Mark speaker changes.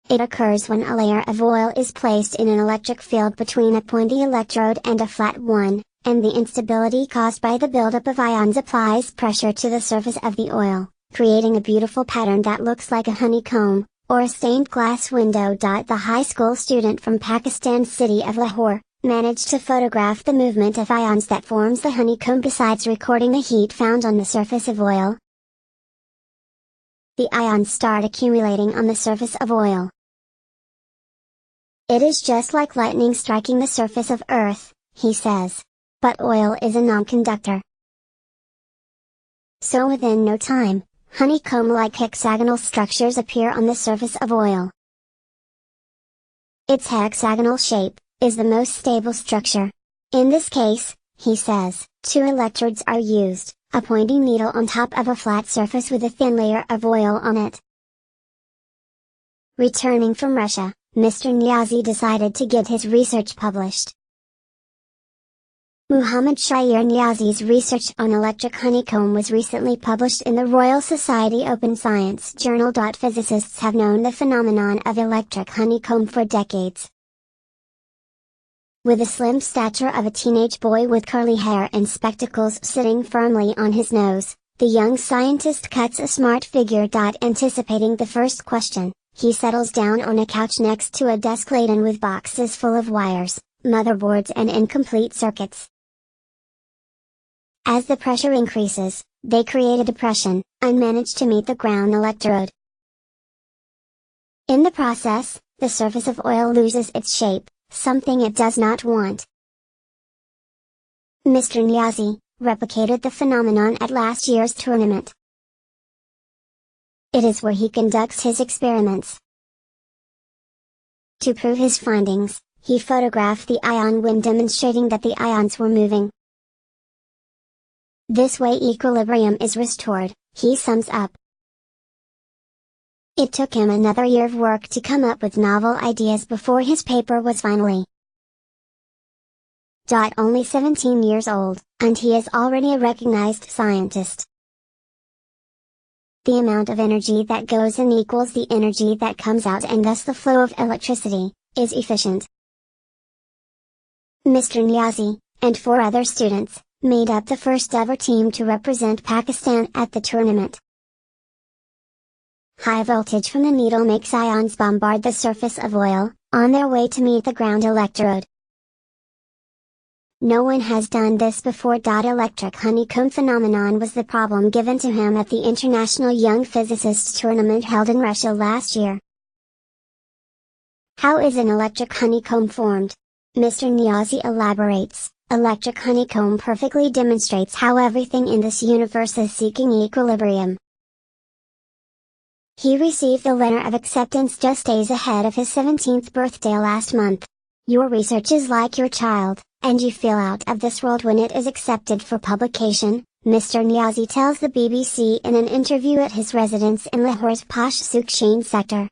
Speaker 1: It occurs when a layer of oil is placed in an electric field between a pointy electrode and a flat one, and the instability caused by the buildup of ions applies pressure to the surface of the oil, creating a beautiful pattern that looks like a honeycomb, or a stained glass window. The high school student from Pakistan's city of Lahore managed to photograph the movement of ions that forms the honeycomb besides recording the heat found on the surface of oil. The ions start accumulating on the surface of oil. It is just like lightning striking the surface of Earth, he says. But oil is a non-conductor. So within no time, honeycomb-like hexagonal structures appear on the surface of oil. Its hexagonal shape is the most stable structure. In this case, he says, 2 electrodes are used, a pointing needle on top of a flat surface with a thin layer of oil on it. Returning from Russia, Mr. Niazi decided to get his research published. Muhammad Shair Niazi's research on electric honeycomb was recently published in the Royal Society Open Science Journal. Physicists have known the phenomenon of electric honeycomb for decades. With the slim stature of a teenage boy with curly hair and spectacles sitting firmly on his nose, the young scientist cuts a smart figure. Anticipating the first question, he settles down on a couch next to a desk laden with boxes full of wires, motherboards and incomplete circuits. As the pressure increases, they create a depression, and manage to meet the ground electrode. In the process, the surface of oil loses its shape, something it does not want. Mr. Niazi replicated the phenomenon at last year's tournament. It is where he conducts his experiments. To prove his findings, he photographed the ion wind demonstrating that the ions were moving. This way equilibrium is restored, he sums up. It took him another year of work to come up with novel ideas before his paper was finally only 17 years old, and he is already a recognized scientist. The amount of energy that goes in equals the energy that comes out, and thus the flow of electricity is efficient. Mr. Niazi, and 4 other students, made up the first ever team to represent Pakistan at the tournament. High voltage from the needle makes ions bombard the surface of oil, on their way to meet the ground electrode. No one has done this before. Electric honeycomb phenomenon was the problem given to him at the International Young Physicists Tournament held in Russia last year. How is an electric honeycomb formed? Mr. Niazi elaborates. Electric honeycomb perfectly demonstrates how everything in this universe is seeking equilibrium. He received the letter of acceptance just days ahead of his 17th birthday last month. Your research is like your child, and you feel out of this world when it is accepted for publication, Mr. Niazi tells the BBC in an interview at his residence in Lahore's posh Sukhshin sector.